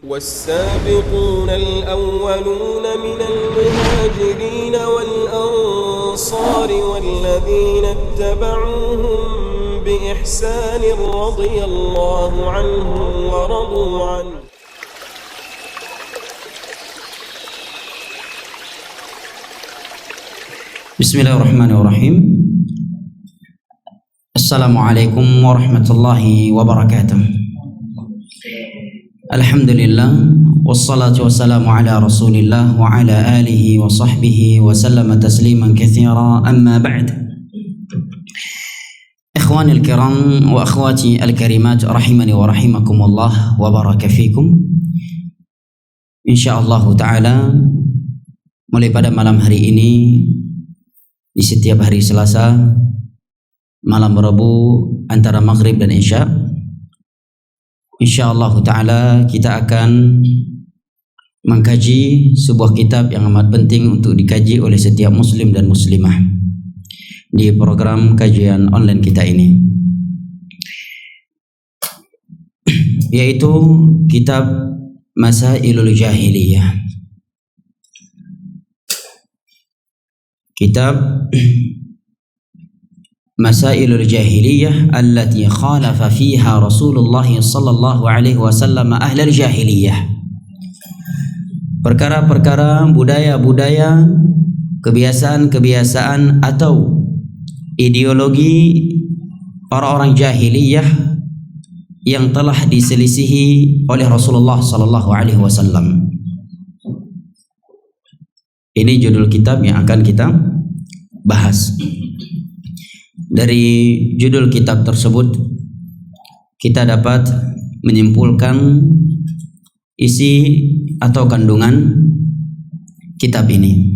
والسابقون الأولون من المهاجرين والأنصار والذين اتبعوهم بإحسان رضي الله عنهم ورضوا عنه. Bismillahirrahmanirrahim. Assalamualaikum warahmatullahi wabarakatuh. Alhamdulillah, wassalatu wassalamu ala rasulillah wa ala alihi wa sahbihi wa sallama tasliman katsira, amma ba'd. Ikhwani al-kiram wa akhwati al-karimat, rahimani wa rahimakumullah wa baraka fikum. Insyaallah ta'ala, mulai pada malam hari ini, di setiap hari Selasa, malam Rabu antara maghrib dan isya, insyaallah ta'ala kita akan mengkaji sebuah kitab yang amat penting untuk dikaji oleh setiap muslim dan muslimah di program kajian online kita ini, yaitu kitab Masailul Jahiliyah. Kitab Masailul Jahiliyah allati khalafa fiha Rasulullah sallallahu alaihi wasallam ahlal jahiliyah. Perkara-perkara, budaya-budaya, kebiasaan-kebiasaan atau ideologi orang-orang jahiliyah yang telah diselisihi oleh Rasulullah sallallahu alaihi wasallam. Ini judul kitab yang akan kita bahas. Dari judul kitab tersebut kita dapat menyimpulkan isi atau kandungan kitab ini.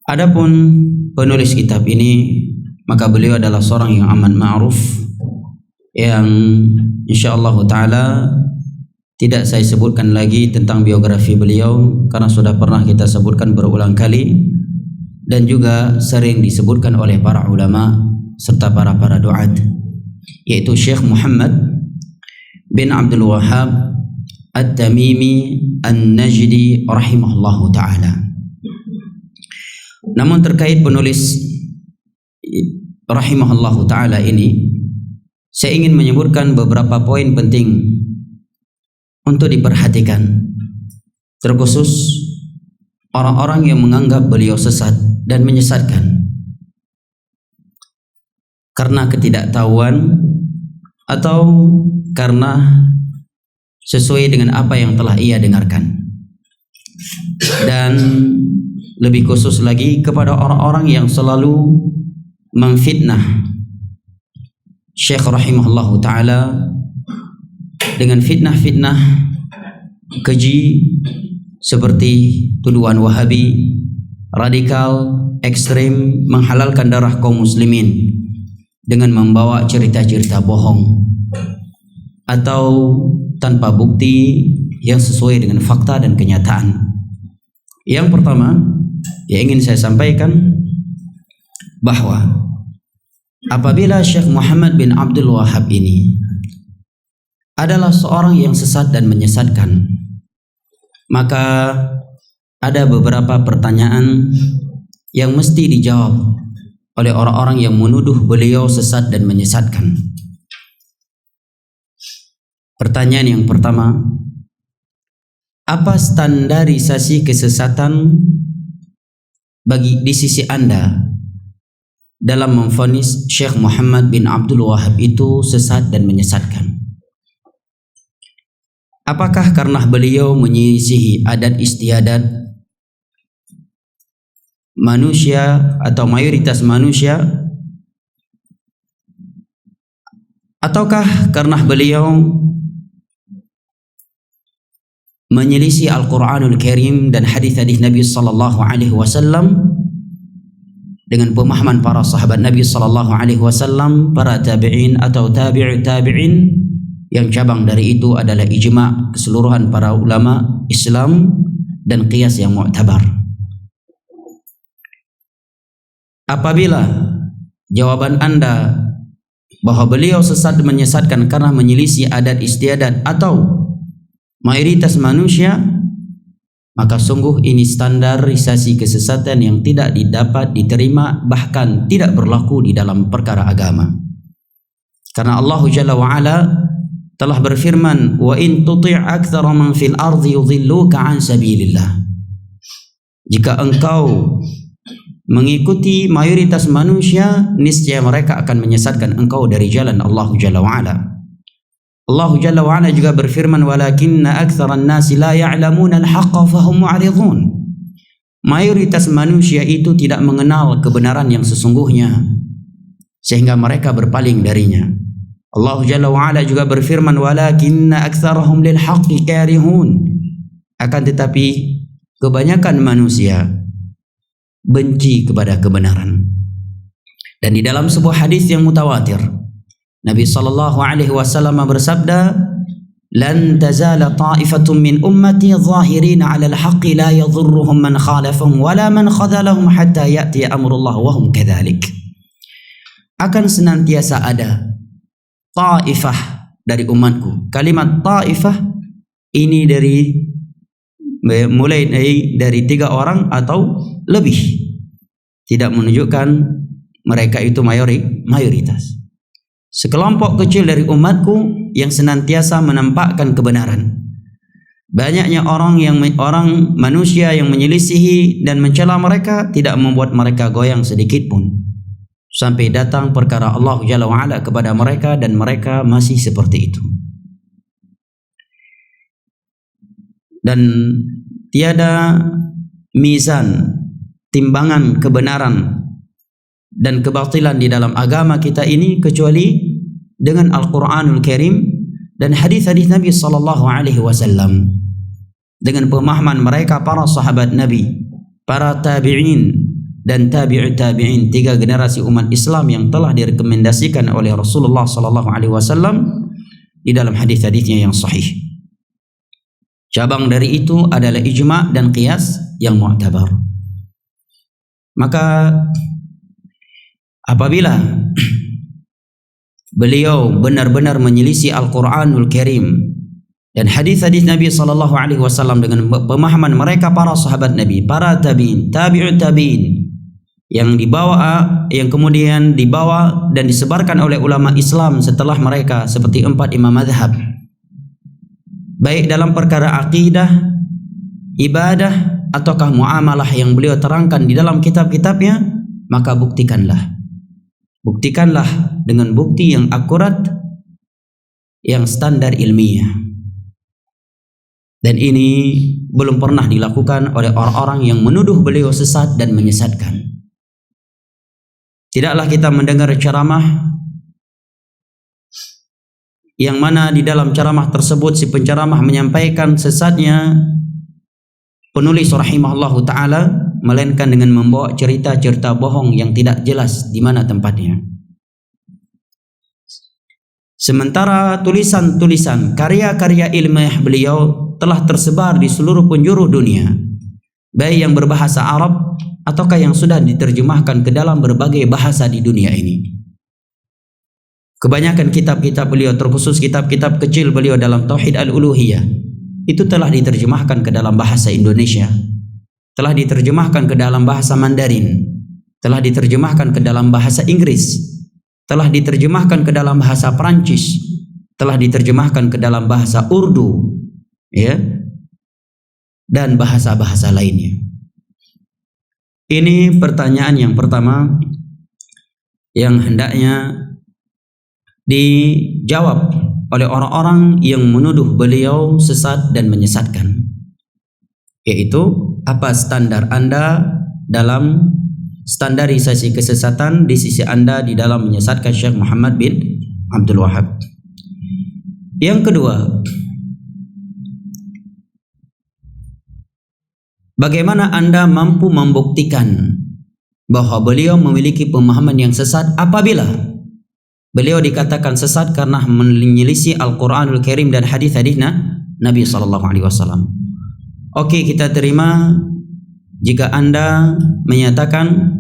Adapun penulis kitab ini, maka beliau adalah seorang yang amat ma'ruf, yang insyaallah ta'ala tidak saya sebutkan lagi tentang biografi beliau karena sudah pernah kita sebutkan berulang kali dan juga sering disebutkan oleh para ulama serta para duat, yaitu Syekh Muhammad bin Abdul Wahhab At-Tamimi An-Najdi rahimahullahu ta'ala. Namun terkait penulis rahimahullahu ta'ala ini, saya ingin menyebutkan beberapa poin penting untuk diperhatikan, terkhusus orang-orang yang menganggap beliau sesat dan menyesatkan karena ketidaktahuan atau karena sesuai dengan apa yang telah ia dengarkan, dan lebih khusus lagi kepada orang-orang yang selalu memfitnah Syekh rahimahullahu ta'ala dengan fitnah-fitnah keji seperti tuduhan Wahabi, radikal, ekstrem, menghalalkan darah kaum muslimin dengan membawa cerita-cerita bohong atau tanpa bukti yang sesuai dengan fakta dan kenyataan. Yang pertama yang ingin saya sampaikan, bahwa apabila Syekh Muhammad bin Abdul Wahhab ini adalah seorang yang sesat dan menyesatkan, maka ada beberapa pertanyaan yang mesti dijawab oleh orang-orang yang menuduh beliau sesat dan menyesatkan. Pertanyaan yang pertama, apa standarisasi kesesatan di sisi Anda dalam memvonis Syekh Muhammad bin Abdul Wahhab itu sesat dan menyesatkan? Apakah karena beliau menyisihi adat istiadat manusia atau mayoritas manusia, ataukah karena beliau menyelisih Al-Quranul Karim dan hadis-hadis Nabi sallallahu alaihi wasallam dengan pemahaman para sahabat Nabi sallallahu alaihi wasallam, para tabi'in atau tabi'ut tabi'in, yang cabang dari itu adalah ijma' keseluruhan para ulama Islam dan qiyas yang mu'tabar. Apabila jawaban Anda bahwa beliau sesat menyesatkan karena menyelisih adat istiadat atau mayoritas manusia, maka sungguh ini standarisasi kesesatan yang tidak dapat diterima, bahkan tidak berlaku di dalam perkara agama. Karena Allah Jalla wa Ala telah berfirman, wa in tuti' aktsara man fil ardi yudhilluka an sabilillah. Jika engkau mengikuti mayoritas manusia, niscaya mereka akan menyesatkan engkau dari jalan Allah Jalla wa Ala. Allah Jalla wa Ala juga berfirman, walakinna aktsaran nasi la ya'lamuna al-haqqa fahum mu'ridun. Mayoritas manusia itu tidak mengenal kebenaran yang sesungguhnya, sehingga mereka berpaling darinya. Allah Jalla wa Ala juga berfirman, walakinna aktsarahum lil haqqi karihun. Akan tetapi kebanyakan manusia benci kepada kebenaran. Dan di dalam sebuah hadis yang mutawatir, Nabi sallallahu alaihi wasallam bersabda, "Lan tazala ta'ifatun min ummati zahirin 'ala al-haqqi la yadhurruhum man khalafahum wala man khadhalahum hatta ya'ti amrullah wa hum kadzalik." Akan senantiasa ada ta'ifah dari umatku. Kalimat ta'ifah ini mulai dari 3 orang atau lebih, tidak menunjukkan mereka itu mayoritas. Sekelompok kecil dari umatku yang senantiasa menampakkan kebenaran. Banyaknya orang manusia yang menyelisihi dan mencela mereka tidak membuat mereka goyang sedikit pun, sampai datang perkara Allah Jalla wa Ala kepada mereka dan mereka masih seperti itu. Dan tiada mizan, timbangan kebenaran dan kebatilan di dalam agama kita ini kecuali dengan Al-Quranul Karim dan hadis-hadis Nabi sallallahu alaihi wasallam, dengan pemahaman mereka para sahabat Nabi, para tabi'in dan tabi'ut tabi'in, 3 generasi umat Islam yang telah direkomendasikan oleh Rasulullah sallallahu alaihi wasallam di dalam hadis-hadisnya yang sahih. Cabang dari itu adalah ijma' dan qiyas yang mu'tabar. Maka apabila beliau benar-benar menyelisih Al-Quranul Karim dan hadis-hadis Nabi sallallahu alaihi wasallam dengan pemahaman mereka para sahabat Nabi, para tabi'in, tabi'ut tabi'in, yang kemudian dibawa dan disebarkan oleh ulama Islam setelah mereka, seperti 4 imam mazhab, baik dalam perkara akidah, ibadah, ataukah muamalah yang beliau terangkan di dalam kitab-kitabnya, maka buktikanlah dengan bukti yang akurat, yang standar ilmiah. Dan ini belum pernah dilakukan oleh orang-orang yang menuduh beliau sesat dan menyesatkan. Tidaklah kita mendengar ceramah yang mana di dalam ceramah tersebut si penceramah menyampaikan sesatnya penulis rahimahullahu ta'ala, melainkan dengan membawa cerita-cerita bohong yang tidak jelas di mana tempatnya. Sementara tulisan-tulisan, karya-karya ilmiah beliau telah tersebar di seluruh penjuru dunia, baik yang berbahasa Arab ataukah yang sudah diterjemahkan ke dalam berbagai bahasa di dunia ini. Kebanyakan kitab-kitab beliau, terkhusus kitab-kitab kecil beliau dalam Tauhid Al-Uluhiyah, itu telah diterjemahkan ke dalam bahasa Indonesia, telah diterjemahkan ke dalam bahasa Mandarin, telah diterjemahkan ke dalam bahasa Inggris, telah diterjemahkan ke dalam bahasa Perancis, telah diterjemahkan ke dalam bahasa Urdu, ya, dan bahasa-bahasa lainnya. Ini pertanyaan yang pertama yang hendaknya dijawab oleh orang-orang yang menuduh beliau sesat dan menyesatkan, yaitu apa standar Anda dalam standarisasi kesesatan di sisi Anda di dalam menyesatkan Syekh Muhammad bin Abdul Wahab. Yang kedua, bagaimana Anda mampu membuktikan bahwa beliau memiliki pemahaman yang sesat apabila beliau dikatakan sesat karena menyelisih Al-Quranul Karim dan hadis-hadis Nabi SAW. Oke, kita terima jika Anda menyatakan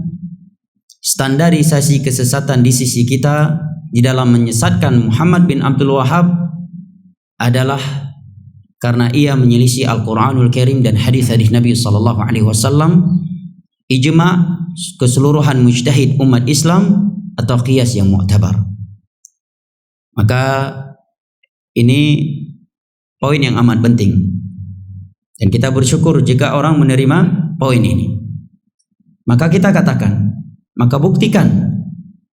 standarisasi kesesatan di sisi kita di dalam menyesatkan Muhammad bin Abdul Wahab adalah karena ia menyelisih Al-Quranul Karim dan hadis-hadis Nabi sallallahu alaihi wasallam, ijma' keseluruhan mujtahid umat Islam atau qiyas yang mu'tabar. Maka ini poin yang amat penting, dan kita bersyukur jika orang menerima poin ini. Maka kita katakan, maka buktikan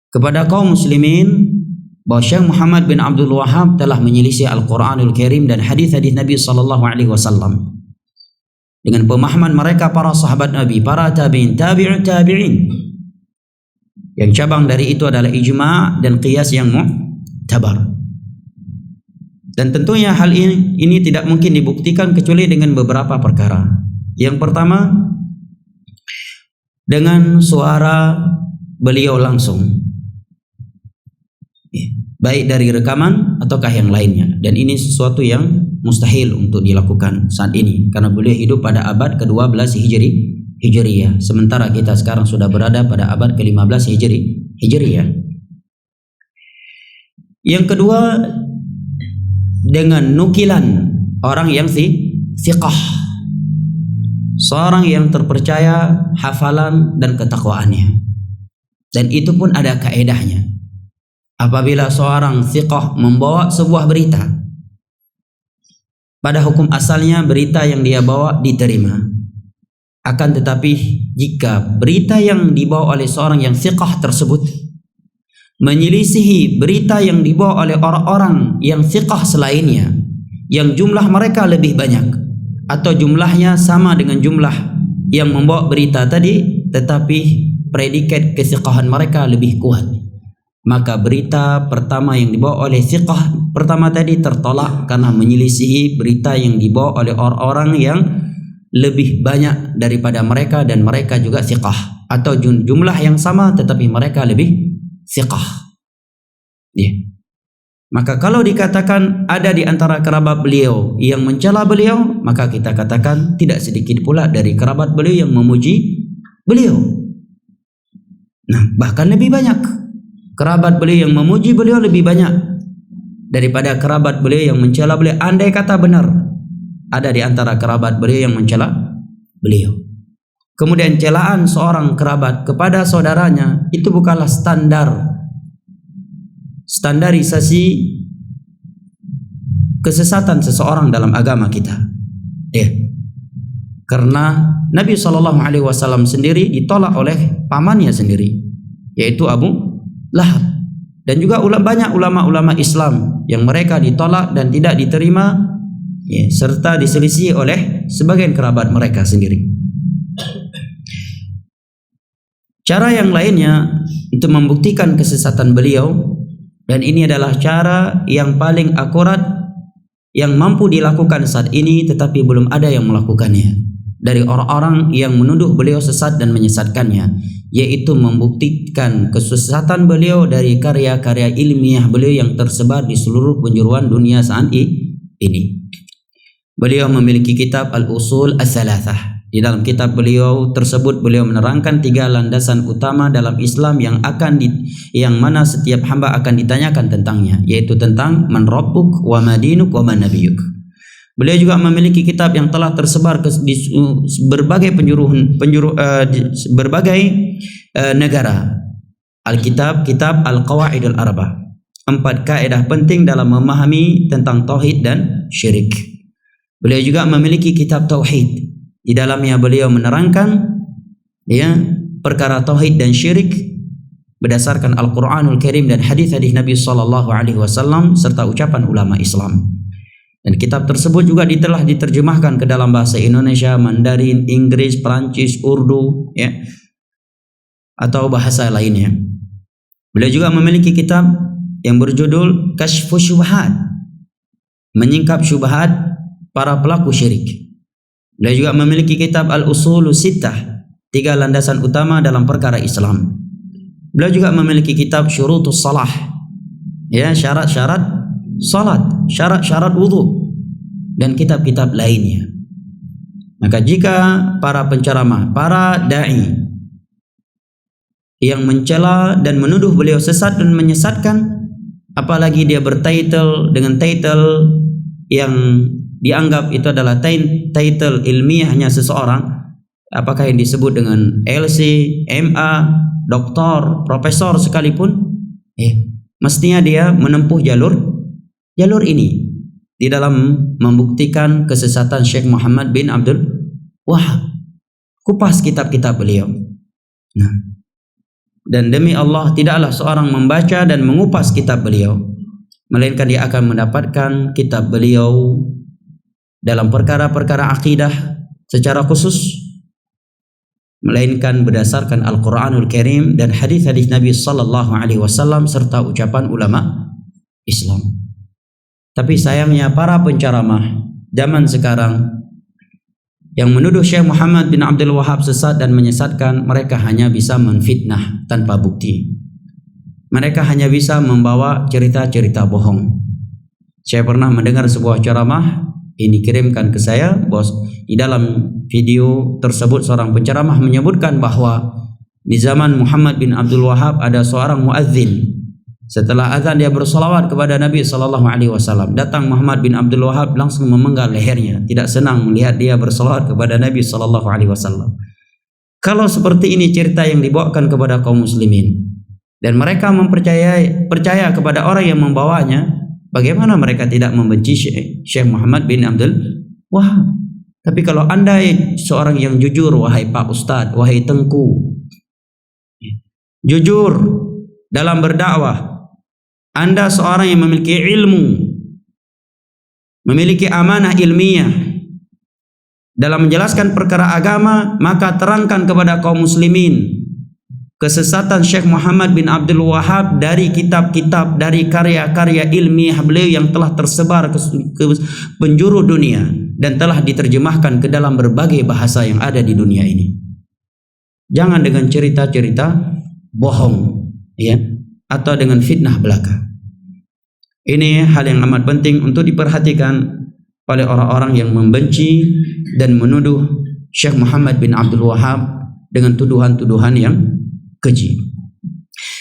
kepada kaum muslimin bahwa Syekh Muhammad bin Abdul Wahhab telah menyelisih Al-Quranul Karim dan hadis-hadis Nabi sallallahu alaihi wasallam dengan pemahaman mereka para sahabat Nabi, para tabi'in, tabi'ut tabi'in. Yang cabang dari itu adalah ijma' dan qiyas yang mu'tabar. Dan tentunya hal ini tidak mungkin dibuktikan kecuali dengan beberapa perkara. Yang pertama, dengan suara beliau langsung, baik dari rekaman ataukah yang lainnya. Dan ini sesuatu yang mustahil untuk dilakukan saat ini, karena beliau hidup pada abad ke-12 Hijriyah, sementara kita sekarang sudah berada pada abad ke-15 Hijriyah. Yang kedua, dengan nukilan orang yang thiqah, seorang yang terpercaya hafalan dan ketakwaannya. Dan itu pun ada kaedahnya. Apabila seorang thiqah membawa sebuah berita, pada hukum asalnya berita yang dia bawa diterima. Akan tetapi jika berita yang dibawa oleh seorang yang thiqah tersebut menyelisihi berita yang dibawa oleh orang-orang yang thiqah selainnya, yang jumlah mereka lebih banyak atau jumlahnya sama dengan jumlah yang membawa berita tadi, tetapi predikat kethiqahan mereka lebih kuat, maka berita pertama yang dibawa oleh thiqah pertama tadi tertolak karena menyelisihi berita yang dibawa oleh orang-orang yang lebih banyak daripada mereka dan mereka juga thiqah, atau jumlah yang sama tetapi mereka lebih thiqah. Maka kalau dikatakan ada di antara kerabat beliau yang mencela beliau, maka kita katakan tidak sedikit pula dari kerabat beliau yang memuji beliau. Nah, bahkan lebih banyak kerabat beliau yang memuji beliau lebih banyak daripada kerabat beliau yang mencela beliau. Andai kata benar ada di antara kerabat beliau yang mencela beliau, kemudian celaan seorang kerabat kepada saudaranya, itu bukanlah standarisasi kesesatan seseorang dalam agama kita. Karena Nabi SAW sendiri ditolak oleh pamannya sendiri, yaitu Abu Lahab, dan juga banyak ulama-ulama Islam yang mereka ditolak dan tidak diterima, serta diselisih oleh sebagian kerabat mereka sendiri. Cara yang lainnya untuk membuktikan kesesatan beliau, dan ini adalah cara yang paling akurat yang mampu dilakukan saat ini, tetapi belum ada yang melakukannya dari orang-orang yang menuduh beliau sesat dan menyesatkannya, yaitu membuktikan kesesatan beliau dari karya-karya ilmiah beliau yang tersebar di seluruh penjuruan dunia saat ini. Beliau memiliki kitab Al-Usul Ats-Tsalatsah. Di dalam kitab beliau tersebut beliau menerangkan 3 landasan utama dalam Islam yang mana setiap hamba akan ditanyakan tentangnya, yaitu tentang man rabbuk wa madinuk wa man nabiyuk. Beliau juga memiliki kitab yang telah tersebar di berbagai berbagai negara. Kitab Al-Qawaidul Arba'ah, 4 kaidah penting dalam memahami tentang tauhid dan syirik. Beliau juga memiliki kitab tauhid. Di dalamnya beliau menerangkan perkara tauhid dan syirik berdasarkan Al-Quranul Karim dan hadis-hadis Nabi sallallahu alaihi wasallam serta ucapan ulama Islam. Dan kitab tersebut juga telah diterjemahkan ke dalam bahasa Indonesia, Mandarin, Inggris, Perancis, Urdu, atau bahasa lainnya. Beliau juga memiliki kitab yang berjudul Kashfus Syubhat, menyingkap syubhat para pelaku syirik. Beliau juga memiliki kitab Al-Usulus Sittah, 3 landasan utama dalam perkara Islam. Beliau juga memiliki kitab Syurutus Salah, syarat-syarat salat, syarat-syarat wudu, dan kitab-kitab lainnya. Maka jika para penceramah, para dai yang mencela dan menuduh beliau sesat dan menyesatkan, apalagi dia bertitle dengan title yang dianggap itu adalah title ilmiahnya seseorang, apakah yang disebut dengan LC, MA, doktor, profesor sekalipun, mestinya dia menempuh jalur ini di dalam membuktikan kesesatan Syekh Muhammad bin Abdul Wahab. Kupas kitab-kitab beliau. Nah, dan demi Allah tidaklah seorang membaca dan mengupas kitab beliau, melainkan dia akan mendapatkan kitab beliau dalam perkara-perkara akidah secara khusus, melainkan berdasarkan Al-Quranul Karim dan hadis-hadis Nabi Sallallahu Alaihi Wasallam serta ucapan ulama Islam. Tapi sayangnya para penceramah zaman sekarang yang menuduh Syekh Muhammad bin Abdul Wahab sesat dan menyesatkan, mereka hanya bisa menfitnah tanpa bukti. Mereka hanya bisa membawa cerita-cerita bohong. Saya pernah mendengar sebuah ceramah, ini kirimkan ke saya, bos. Di dalam video tersebut seorang penceramah menyebutkan bahwa di zaman Muhammad bin Abdul Wahab ada seorang muadzin. Setelah azan dia bersolawat kepada Nabi Sallallahu Alaihi Wasallam. Datang Muhammad bin Abdul Wahab langsung memenggal lehernya. Tidak senang melihat dia bersolawat kepada Nabi Sallallahu Alaihi Wasallam. Kalau seperti ini cerita yang dibawakan kepada kaum muslimin dan mereka percaya kepada orang yang membawanya, bagaimana mereka tidak membenci Syekh Muhammad bin Abdul Wahab? Tapi kalau anda seorang yang jujur, wahai Pak Ustadz, wahai Tengku, jujur dalam berdakwah, anda seorang yang memiliki ilmu, memiliki amanah ilmiah dalam menjelaskan perkara agama, maka terangkan kepada kaum muslimin kesesatan Syekh Muhammad bin Abdul Wahab dari kitab-kitab, dari karya-karya ilmiah beliau yang telah tersebar ke penjuru dunia dan telah diterjemahkan ke dalam berbagai bahasa yang ada di dunia ini. Jangan dengan cerita-cerita bohong, ya, atau dengan fitnah belaka. Ini hal yang amat penting untuk diperhatikan oleh orang-orang yang membenci dan menuduh Syekh Muhammad bin Abdul Wahab dengan tuduhan-tuduhan yang keji.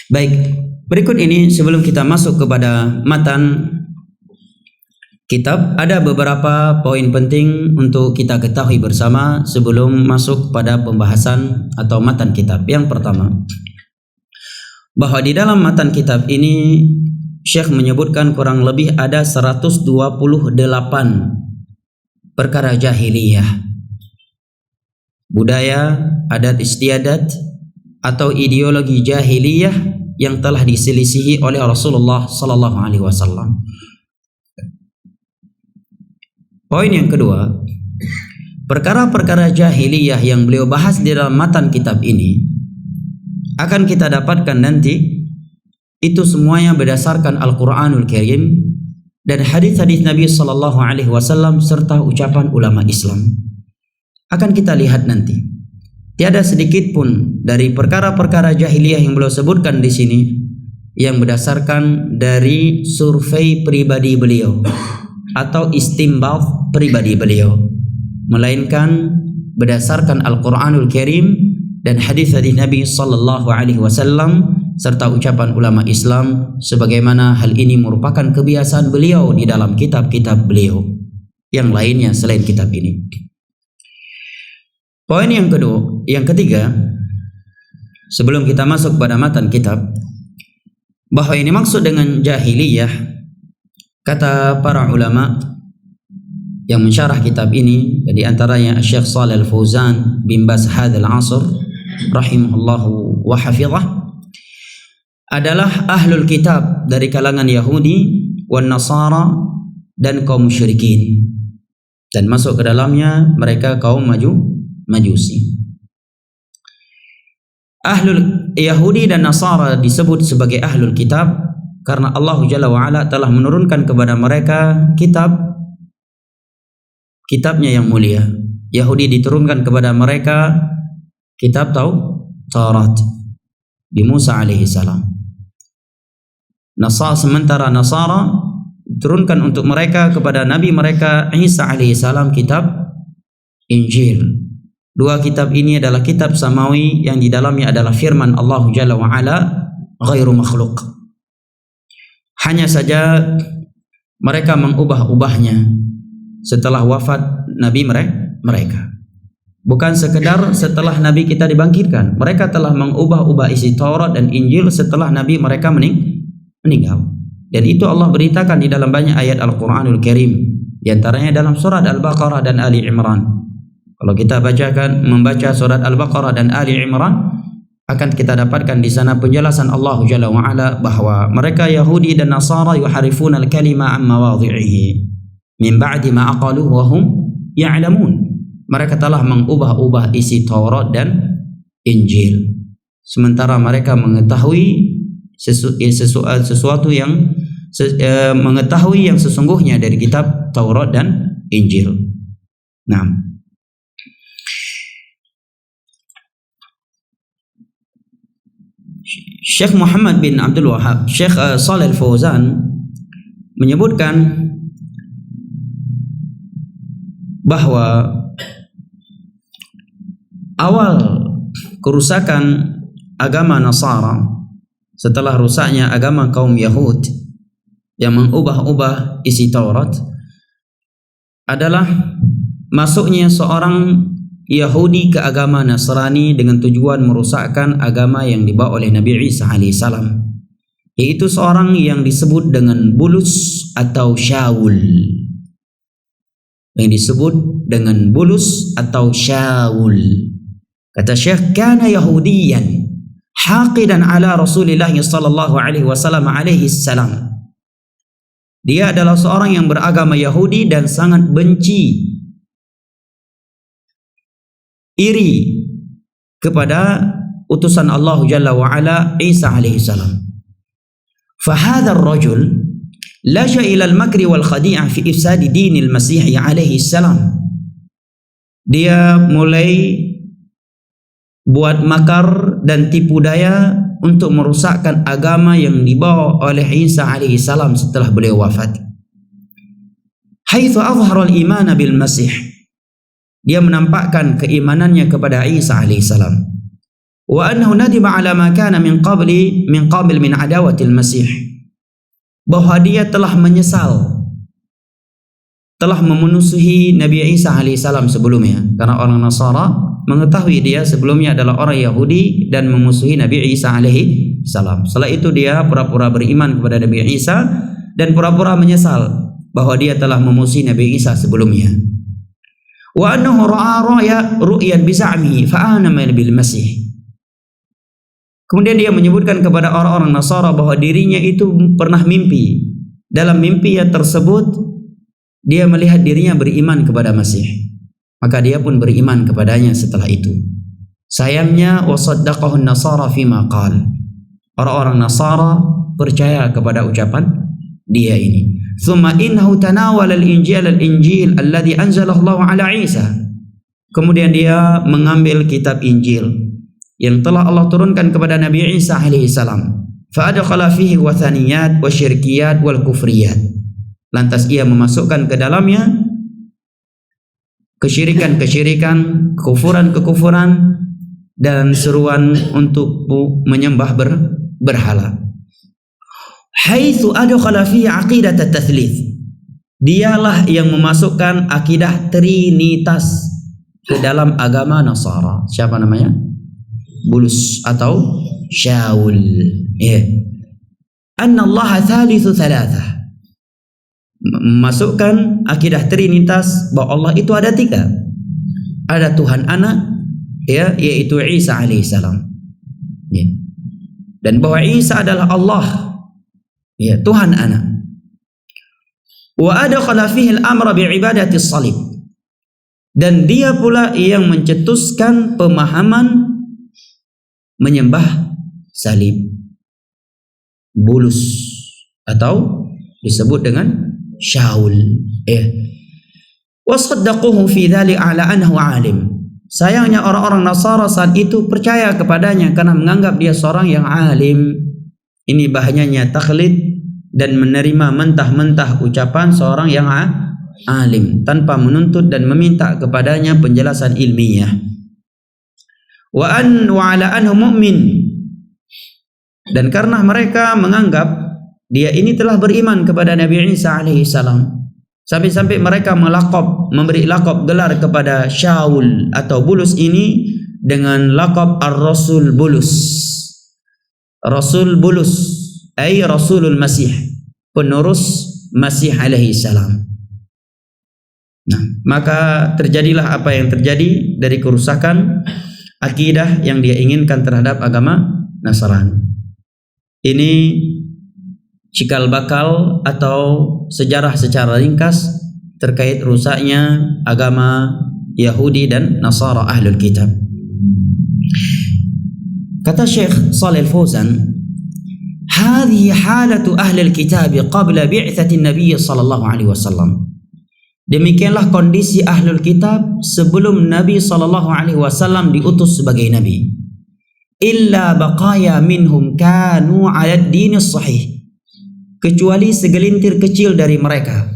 Baik, berikut ini sebelum kita masuk kepada matan kitab, ada beberapa poin penting untuk kita ketahui bersama sebelum masuk pada pembahasan atau matan kitab. Yang pertama, bahwa di dalam matan kitab ini Syekh menyebutkan kurang lebih ada 128 perkara jahiliyah, budaya, adat istiadat atau ideologi jahiliyah yang telah diselisihi oleh Rasulullah sallallahu alaihi wasallam. Poin yang kedua, perkara-perkara jahiliyah yang beliau bahas di dalam matan kitab ini akan kita dapatkan nanti itu semuanya berdasarkan Al-Quranul Karim dan hadis-hadis Nabi sallallahu alaihi wasallam serta ucapan ulama Islam. Akan kita lihat nanti, tiada sedikit pun dari perkara-perkara jahiliyah yang beliau sebutkan di sini yang berdasarkan dari survei pribadi beliau atau istinbat pribadi beliau, melainkan berdasarkan Al-Quranul Karim dan hadis-hadis Nabi sallallahu alaihi wasallam serta ucapan ulama Islam, sebagaimana hal ini merupakan kebiasaan beliau di dalam kitab-kitab beliau yang lainnya selain kitab ini. Poin yang ketiga, sebelum kita masuk pada matan kitab, bahwa ini maksud dengan jahiliyah, kata para ulama yang mensyarah kitab ini, di antaranya Syekh Shalih Al-Fauzan bin Baz hadzal asr rahimahullahu wa hafizah, adalah ahlul kitab dari kalangan Yahudi wan Nasara dan kaum musyrikin, dan masuk ke dalamnya mereka kaum Majusi. Ahlul Yahudi dan Nasara disebut sebagai ahlul kitab karena Allah Jalla wa Ala telah menurunkan kepada mereka kitabnya yang mulia. Yahudi diturunkan kepada mereka kitab Taurat di Musa alaihi salam. Sementara Nasara turunkan untuk mereka kepada Nabi mereka Isa alaihi salam kitab Injil. Dua kitab ini adalah kitab samawi yang di dalamnya adalah firman Allah Jalla wa Ala ghairu makhluk. Hanya saja mereka mengubah-ubahnya setelah wafat Nabi mereka. Bukan sekedar setelah Nabi kita dibangkitkan. Mereka telah mengubah-ubah isi Taurat dan Injil setelah Nabi mereka meninggal. Dan itu Allah beritakan di dalam banyak ayat Al-Quranul Karim. Di antaranya dalam surat Al-Baqarah dan Ali Imran. Kalau kita membaca surat Al-Baqarah dan Ali Imran, akan kita dapatkan di sana penjelasan Allah Jalla wa Ala bahwa mereka Yahudi dan Nasara yuharifuna al-kalima an mawadhi'ihi min ba'di ma aqaluhu wa hum ya'lamun. Mereka telah mengubah-ubah isi Taurat dan Injil sementara mereka mengetahui sesuatu yang mengetahui yang sesungguhnya dari kitab Taurat dan Injil. Nah, Syekh Muhammad bin Abdul Wahab, Syekh Shalih Al-Fauzan menyebutkan bahwa awal kerusakan agama Nasara setelah rusaknya agama kaum Yahud yang mengubah-ubah isi Taurat adalah masuknya seorang Yahudi ke agama Nasrani dengan tujuan merusakkan agama yang dibawa oleh Nabi Isa alaihissalam, yaitu seorang yang disebut dengan Bulus atau Shaul. Yang disebut dengan Bulus atau Shaul. Kata Syekh, kana Yahudiyan haqidan ala Rasulillah sallallahu alaihi wasallam alaihi salam. Dia adalah seorang yang beragama Yahudi dan sangat benci, iri kepada utusan Allah Jalla wa Ala Isa alaihi salam. Fahadha ar-rajul laja ila al-makri wal khadi'ah fi ifsadi dinil Masih alaihi salam. Dia mulai buat makar dan tipu daya untuk merusakkan agama yang dibawa oleh Isa alaihi salam setelah beliau wafat. Haitsu azhara al-iman bil Masih. Dia menampakkan keimanannya kepada Isa alaihi salam. Wa annahu nadima ala ma kana min qabil min adawati al-Masih. Bahwa dia telah menyesal, telah memusuhi Nabi Isa alaihissalam sebelumnya, karena orang Nasara mengetahui dia sebelumnya adalah orang Yahudi dan memusuhi Nabi Isa alaihissalam. Setelah itu dia pura-pura beriman kepada Nabi Isa dan pura-pura menyesal bahwa dia telah memusuhi Nabi Isa sebelumnya. Wa annahu ra'a ru'yan bi za'mihi fa'amana bil Masih. Kemudian dia menyebutkan kepada orang-orang Nasara bahwa dirinya itu pernah mimpi. Dalam mimpi yang tersebut dia melihat dirinya beriman kepada Masih. Maka dia pun beriman kepadanya setelah itu. Sayangnya wasaddaqahu an-Nasara fima qala. Orang-orang Nasara percaya kepada ucapan dia ini. Thumma innahu tanawala al-Injil alladhi anzalahu Allah ala Isa. Kemudian dia mengambil kitab Injil yang telah Allah turunkan kepada Nabi Isa alaihissalam. Fa'adkhala fihi wathaniyat wa syirkiyat wal kufriyat. Lantas ia memasukkan ke dalamnya kesyirikan-kesyirikan, kekufuran-kekufuran dan seruan untuk menyembah berhala. Haitsu adkhala fihi aqidat at-tatslits. Dialah yang memasukkan akidah Trinitas ke dalam agama Nasara. Siapa namanya? Bulus atau Shaul. Anna Allah thalithu thalathah. Masukkan akidah Trinitas bahwa Allah itu ada tiga. Ada Tuhan anak, yaitu Isa alaihissalam. Dan bahwa Isa adalah Allah, Tuhan anak. Wa adkhala fihi al-amra bi'ibadati as-salib. Dan dia pula yang mencetuskan pemahaman menyembah salib. Bulus atau disebut dengan Shaul. Wasaddaquhu fi dzalika ala annahu alim. Sayangnya orang-orang Nasara saat itu percaya kepadanya karena menganggap dia seorang yang alim. Ini bahayanya taklid dan menerima mentah-mentah ucapan seorang yang alim tanpa menuntut dan meminta kepadanya penjelasan ilmiah. Wa ala anhu mu'min. Dan karena mereka menganggap dia ini telah beriman kepada Nabi Isa alaihissalam, Sampai-sampai mereka memberi lakop gelar kepada Syaul atau Bulus ini dengan lakop Ar-Rasul Bulus. Rasul Bulus, ay Rasulul Masih, penerus Masih alaihi salam. Nah, maka terjadilah apa yang terjadi dari kerusakan akidah yang dia inginkan terhadap agama Nasrani. Ini cikal bakal atau sejarah secara ringkas terkait rusaknya agama Yahudi dan Nasara Ahlul Kitab. Kata Syekh Shalih Al-Fauzan, "Hadhihi halatu ahlil kitab qabla bi'tsati Nabi sallallahu alaihi wasallam." Demikianlah kondisi ahlul kitab sebelum Nabi sallallahu alaihi wasallam diutus sebagai nabi. Illa baqaya minhum kanu 'ala ad-din as-sahih. Kecuali segelintir kecil dari mereka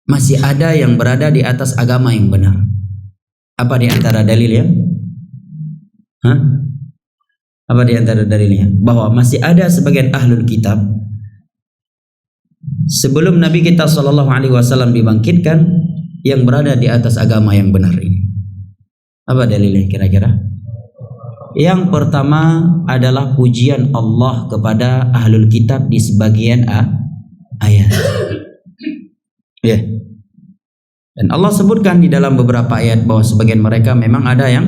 masih ada yang berada di atas agama yang benar. Apa di antara dalilnya? Apa di antara dalilnya? Bahwa masih ada sebagian ahlul kitab sebelum Nabi kita sallallahu alaihi wasallam dibangkitkan yang berada di atas agama yang benar ini. Apa dalilnya kira-kira? Yang pertama adalah pujian Allah kepada ahlul kitab di sebagian ayat. Ya. Dan Allah sebutkan di dalam beberapa ayat bahwa sebagian mereka memang ada yang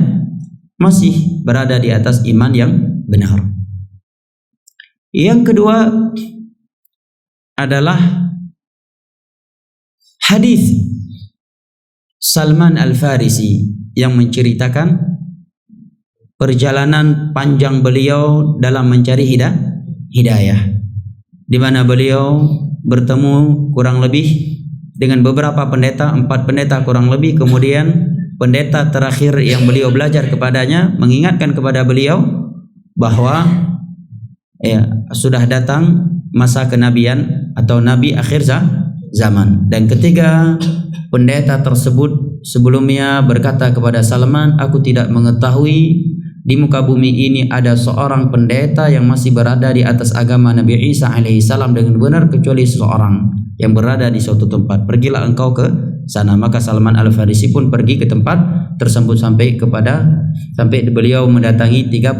masih berada di atas iman yang benar. Yang kedua adalah hadis Salman Al-Farisi yang menceritakan perjalanan panjang beliau dalam mencari hidayah, di mana beliau bertemu kurang lebih dengan beberapa pendeta, 4 pendeta kurang lebih. Kemudian pendeta terakhir yang beliau belajar kepadanya mengingatkan kepada beliau bahwa sudah datang masa kenabian atau nabi akhir zaman. Dan ketiga pendeta tersebut sebelumnya berkata kepada Salman, "Aku tidak mengetahui di muka bumi ini ada seorang pendeta yang masih berada di atas agama Nabi Isa alaihi salam dengan benar kecuali seseorang yang berada di suatu tempat. Pergilah engkau ke sana." Maka Salman Al-Farisi pun pergi ke tempat tersebut sampai beliau mendatangi 3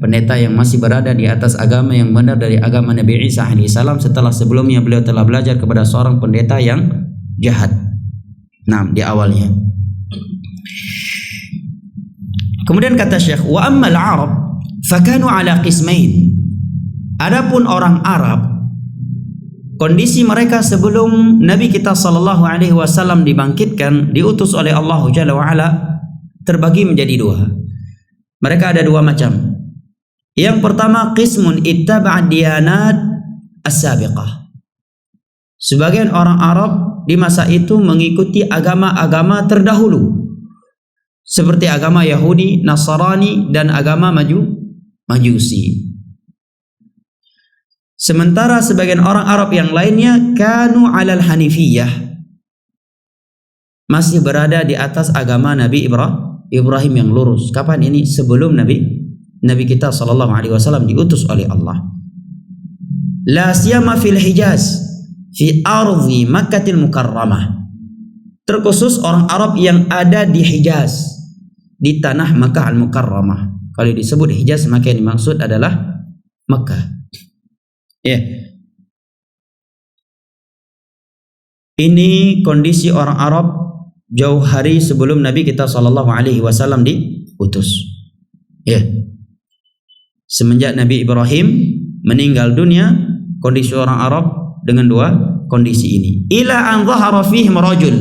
pendeta yang masih berada di atas agama yang benar dari agama Nabi Isa alaihi salam setelah sebelumnya beliau telah belajar kepada seorang pendeta yang jahat. Nah, di awalnya. Kemudian kata Syekh, "Wa ammal Arab fakanu ala qismain." Adapun orang Arab, kondisi mereka sebelum Nabi kita sallallahu alaihi wasallam dibangkitkan, diutus oleh Allah Jalla wa ala, terbagi menjadi 2. Mereka ada 2 macam. Yang pertama, qismun ittaba'a diyanat as-sabiqah. Sebagian orang Arab di masa itu mengikuti agama-agama terdahulu, seperti agama Yahudi, Nasrani, dan agama Majusi. Sementara sebagian orang Arab yang lainnya kanu alal hanifiyah, masih berada di atas agama Nabi Ibrahim yang lurus. Kapan ini? Sebelum Nabi kita sallallahu alaihi wasallam diutus oleh Allah. La siyama fil Hijaz fi ardi Makkahil Mukarramah. Terkhusus orang Arab yang ada di Hijaz, di tanah Makkah Al-Mukarramah. Kalau disebut Hijaz maka yang dimaksud adalah Makkah. Ini kondisi orang Arab jauh hari sebelum Nabi kita sallallahu alaihi wasallam diutus. Semenjak Nabi Ibrahim meninggal dunia, kondisi orang Arab dengan 2 kondisi ini. Ila an dhahara fihim rajul,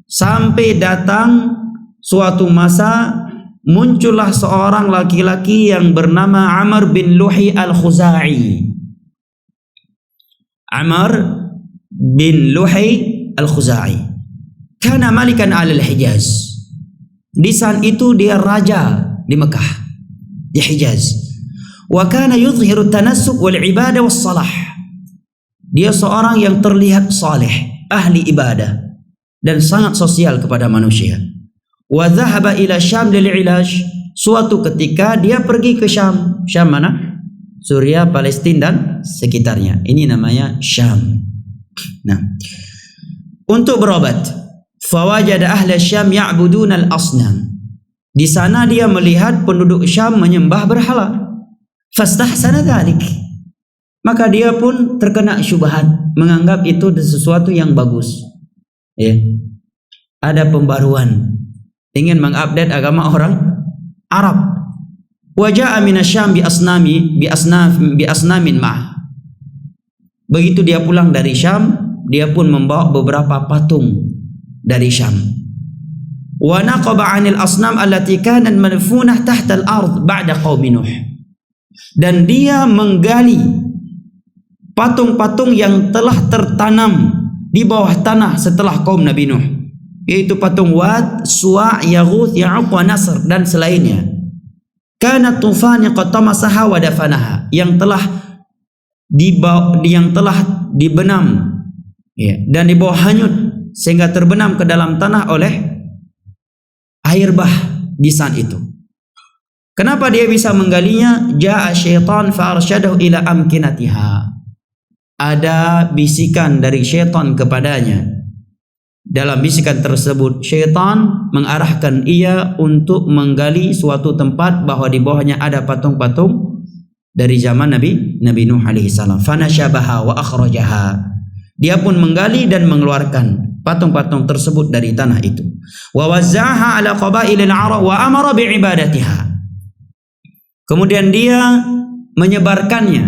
sampai datang suatu masa muncullah seorang laki-laki yang bernama Amr bin Luhai Al-Khuzai. Amr bin Luhai Al-Khuzai kana malikan alal Hijaz. Di saat itu dia raja di Mekah, di Hijaz. Wa kana yudhiru tanassuk wal ibadah was salah. Dia seorang yang terlihat saleh, ahli ibadah dan sangat sosial kepada manusia. Wa dhahaba ila Syam lil ilaj. Suatu ketika dia pergi ke Syam. Syam mana? Suriah, Palestina dan sekitarnya. Ini namanya Syam. Nah, untuk berobat. Fawajada ahla Syam ya'buduna al-asnam. Di sana dia melihat penduduk Syam menyembah berhala. Fastahsana dzalik. Maka dia pun terkena syubhat, menganggap itu sesuatu yang bagus. Ya. Ada pembaruan, ingin mengupdate agama orang Arab. Waja'a minasyam bi asnamin ma'ah. Begitu dia pulang dari Syam, dia pun membawa beberapa patung dari Syam. Wa naqaba 'anil asnam allati kanat madfunah tahta al-ard ba'da qaumi Nuh. Dan dia menggali patung-patung yang telah tertanam di bawah tanah setelah kaum Nabi Nuh, yaitu patung Wat, Suwa', Yaghuth, Ya'uq wa Nasr dan selainnya. Kana tufan qatamasaha wa dafanaha, yang telah dibenam, ya, dan dibawa hanyut sehingga terbenam ke dalam tanah oleh air bah di saat itu. Kenapa dia bisa menggalinya? Ja'a syaitan fa arsyadahu ila amkinatiha. Ada bisikan dari syaitan kepadanya. Dalam bisikan tersebut, syaitan mengarahkan ia untuk menggali suatu tempat bahwa di bawahnya ada patung-patung dari zaman Nabi Nuh alaihi salam. Fanasyabaha wa akhrajaha. Dia pun menggali dan mengeluarkan patung-patung tersebut dari tanah itu. Wa wazza'aha ala qabailil Arab wa amara bi'ibadatiha. Kemudian dia menyebarkannya,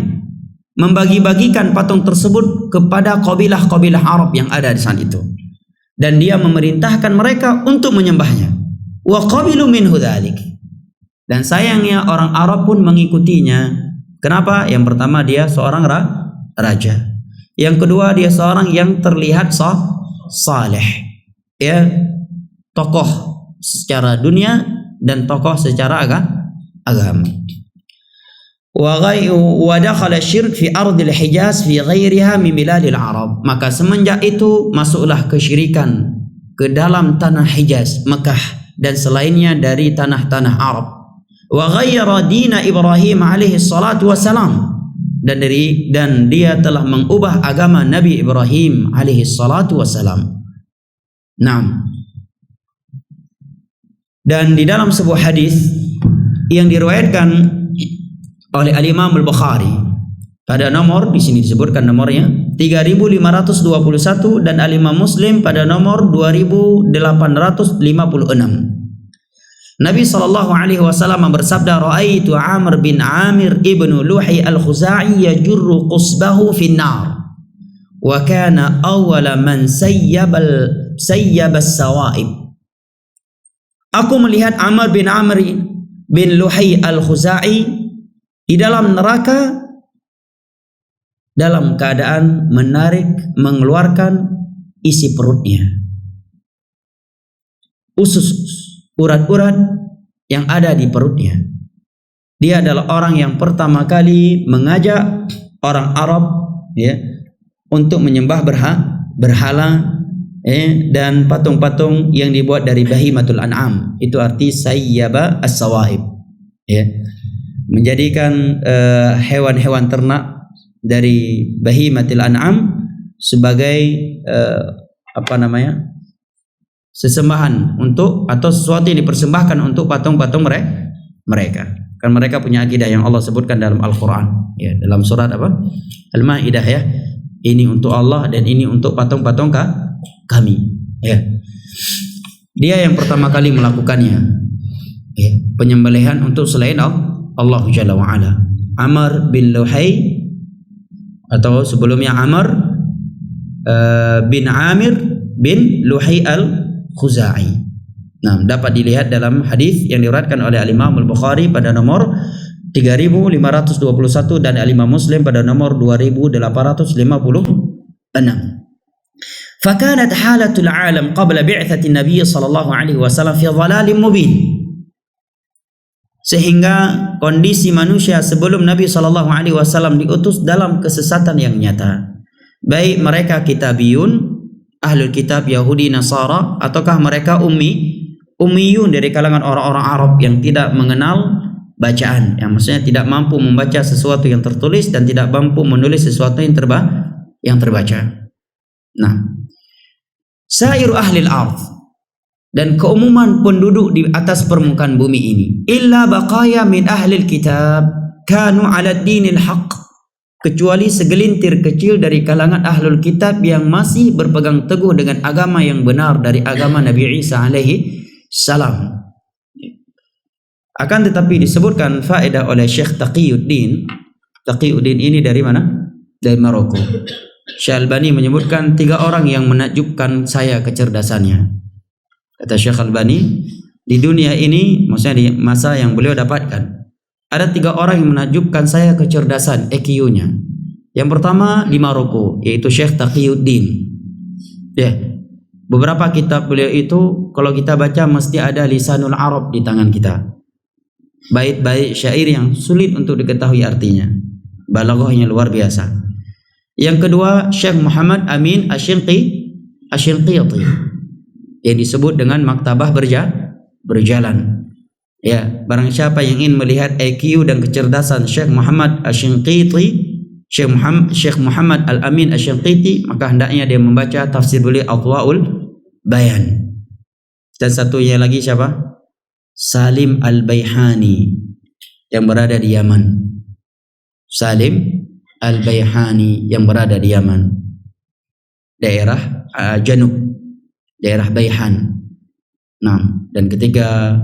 membagi-bagikan patung tersebut kepada kabilah-kabilah Arab yang ada di saat itu, dan dia memerintahkan mereka untuk menyembahnya. Wa qabilu minhu dzalik. Dan sayangnya orang Arab pun mengikutinya. Kenapa? Yang pertama, dia seorang raja. Yang kedua, dia seorang yang terlihat saleh, ya, tokoh secara dunia dan tokoh secara agama. Wa dakhala syirk fi ardil Hijaz fi ghairiha min biladil Arab. Maka semenjak itu masuklah kesyirikan ke dalam tanah Hijaz, Mekah dan selainnya dari tanah-tanah Arab. Wa ghayyara dina Ibrahim alaihi salatu wassalam. Dan dia telah mengubah agama Nabi Ibrahim alaihi salatu wassalam. Naam. Dan di dalam sebuah hadis yang diriwayatkan oleh Al-Imam Al-Bukhari pada nomor, di sini disebutkan nomornya 3521, dan Al-Imam Muslim pada nomor 2856. Nabi sallallahu alaihi wasallam bersabda, "Ra'aitu Amr bin Amir ibnu Luhay al-Khuza'i yajurru qusbahu fin nar wa kana awwala man sayyaba as-sawa'ib." Aku melihat Amr bin Amr bin Luhay al-Khuza'i di dalam neraka dalam keadaan mengeluarkan isi perutnya, usus, urat-urat yang ada di perutnya. Dia adalah orang yang pertama kali mengajak orang Arab, ya, untuk menyembah berhala, dan patung-patung yang dibuat dari bahimatul an'am. Itu arti sayyaba as-sawaib, ya, menjadikan hewan-hewan ternak dari bahimatul an'am sebagai sesembahan untuk, atau sesuatu yang dipersembahkan untuk patung-patung mereka. Kan mereka punya akidah yang Allah sebutkan dalam Al-Quran, ya, dalam surat Al-Maidah, ya, ini untuk Allah dan ini untuk patung-patung kami, ya. Dia yang pertama kali melakukannya, ya, penyembelihan untuk selain Allah Jalla wa Ala. Amr bin Luhay, atau sebelumnya Amr bin Amir bin Luhay al-Khuza'i. Nah, dapat dilihat dalam hadis yang diriwayatkan oleh Al-Imam Al-Bukhari pada nomor 3521 dan Al-Imam Muslim pada nomor 2856. فكانت حالة العالم قبل بعثة النبي صلى الله عليه وسلم في ضلال مبين. Sehingga kondisi manusia sebelum Nabi sallallahu alaihi wasallam diutus dalam kesesatan yang nyata. Baik mereka kitabiyun, ahlul kitab Yahudi Nasara, ataukah mereka ummiyun dari kalangan orang-orang Arab yang tidak mengenal bacaan, yang maksudnya tidak mampu membaca sesuatu yang tertulis dan tidak mampu menulis sesuatu yang terbaca. Nah, sairu ahlil ardh, dan keumuman penduduk di atas permukaan bumi ini, illa baqaya min ahlil kitab kanu ala dinil haqq, kecuali segelintir kecil dari kalangan ahlul kitab yang masih berpegang teguh dengan agama yang benar dari agama Nabi Isa alaihi salam. Akan tetapi disebutkan faedah oleh Syekh Taqiyuddin. Taqiyuddin ini dari mana? Dari Maroko. Syekh Albani menyebutkan 3 orang yang menakjubkan saya kecerdasannya. Kata Syekh Albani, di dunia ini, maksudnya di masa yang beliau dapatkan, ada 3 orang yang menakjubkan saya kecerdasan EQ-nya. Yang pertama di Maroko, yaitu Syekh Taqiyuddin. Ya, beberapa kitab beliau itu kalau kita baca mesti ada lisanul Arab di tangan kita. Bait-bait syair yang sulit untuk diketahui artinya. Balaghahnya luar biasa. Yang kedua Syekh Muhammad Amin Asy-Shinqiti, yang disebut dengan maktabah berjalan. Ya, barang siapa yang ingin melihat IQ dan kecerdasan Syekh Muhammad Asy-Shinqiti, Syekh Muhammad Al-Amin Asy-Shinqiti, maka hendaknya dia membaca tafsir beliau Adwaul Bayan. Dan satunya lagi siapa? Salim Al-Baihani yang berada di Yaman. Salim Al-Baihani yang berada di Yaman, daerah Janub, daerah Baihan. Nah, dan ketika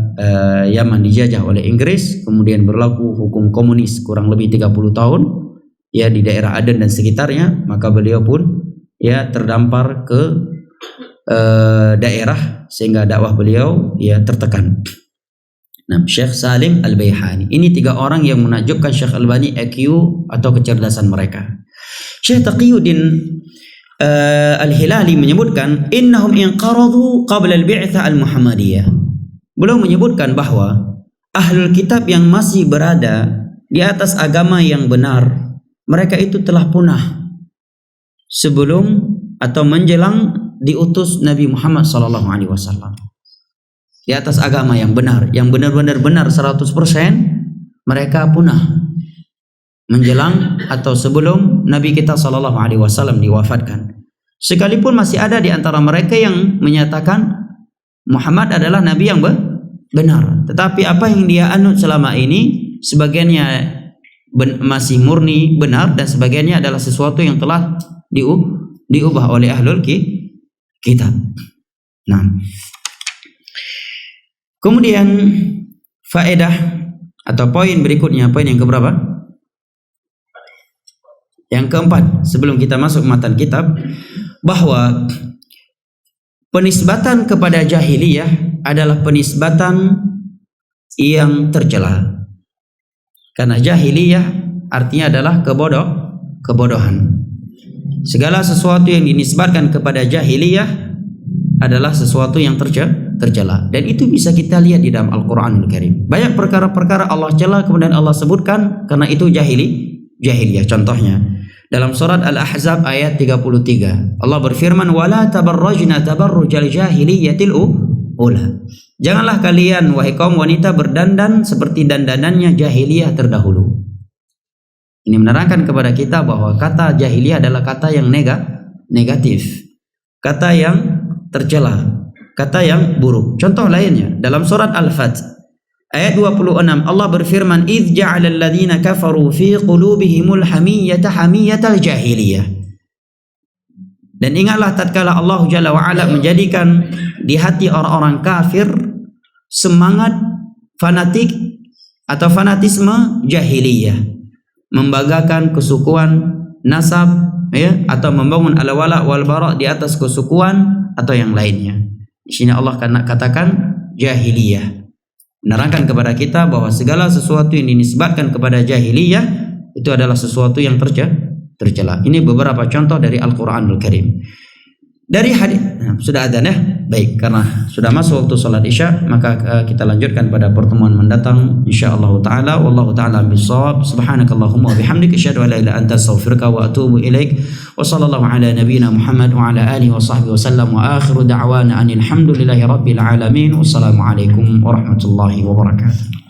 Yaman dijajah oleh Inggris, kemudian berlaku hukum komunis kurang lebih 30 tahun ya di daerah Aden dan sekitarnya, maka beliau pun ya terdampar ke daerah sehingga dakwah beliau ya tertekan. Nah, Syekh Salim Al-Baihani. Ini 3 orang yang menakjubkan Syekh Albani IQ atau kecerdasan mereka. Syekh Taqiyuddin Al-Hilali menyebutkan innahum inqaradu qabla al-bi'tsah al-Muhammadiyah. Beliau menyebutkan bahwa ahlul kitab yang masih berada di atas agama yang benar, mereka itu telah punah sebelum atau menjelang diutus Nabi Muhammad SAW. Di atas agama yang benar, yang benar-benar benar 100%, mereka punah menjelang atau sebelum Nabi kita SAW diwafatkan. Sekalipun masih ada di antara mereka yang menyatakan Muhammad adalah Nabi yang benar, tetapi apa yang dia anut selama ini sebagiannya masih murni benar dan sebagiannya adalah sesuatu yang telah diubah oleh ahlul kitab. Nah, kemudian faedah atau poin berikutnya, poin yang keberapa? Yang keempat, sebelum kita masuk matan kitab, bahwa penisbatan kepada jahiliyah adalah penisbatan yang tercela. Karena jahiliyah artinya adalah kebodohan. Segala sesuatu yang dinisbatkan kepada jahiliyah adalah sesuatu yang tercela, dan itu bisa kita lihat di dalam Al-Qur'anul Karim. Banyak perkara-perkara Allah cela kemudian Allah sebutkan karena itu jahiliyah. Contohnya dalam surat Al-Ahzab ayat 33, Allah berfirman, "Wala tabarrajna tabarrujal jahiliyatil ula." Janganlah kalian wahai kaum wanita berdandan seperti dandanannya jahiliyah terdahulu. Ini menerangkan kepada kita bahwa kata jahiliyah adalah kata yang negatif, kata yang tercela, kata yang buruk. Contoh lainnya dalam surat Al-Fath ayat 26, Allah berfirman, "Idz ja'alal ladzina kafaru fi qulubihimul hamiyyata hamiyatal jahiliyah." Dan ingatlah tatkala Allah Jalla wa Ala menjadikan di hati orang-orang kafir semangat fanatik atau fanatisme jahiliyah, membanggakan kesukuan nasab ya, atau membangun al-wala wal bara di atas kesukuan atau yang lainnya. Di sini Allah katakan jahiliyah, menerangkan kepada kita bahwa segala sesuatu yang dinisbatkan kepada jahiliyah itu adalah sesuatu yang tercela. Ini beberapa contoh dari Al-Qur'anul Karim. Dari hadis, sudah adzan ya? Baik, karena sudah masuk waktu salat Isya, maka kita lanjutkan pada pertemuan mendatang insyaallah taala. Wallahu taala bissawab. Subhanakallahumma wa bihamdika asyhadu an la ilaha illa anta astaghfiruka wa atubu ilaik. Wa sallallahu ala nabiyyina Muhammad wa ala alihi wa sahbihi wasallam wa akhiru da'wana anil hamdulillahi rabbil alamin. Wassalamu alaikum warahmatullahi wabarakatuh.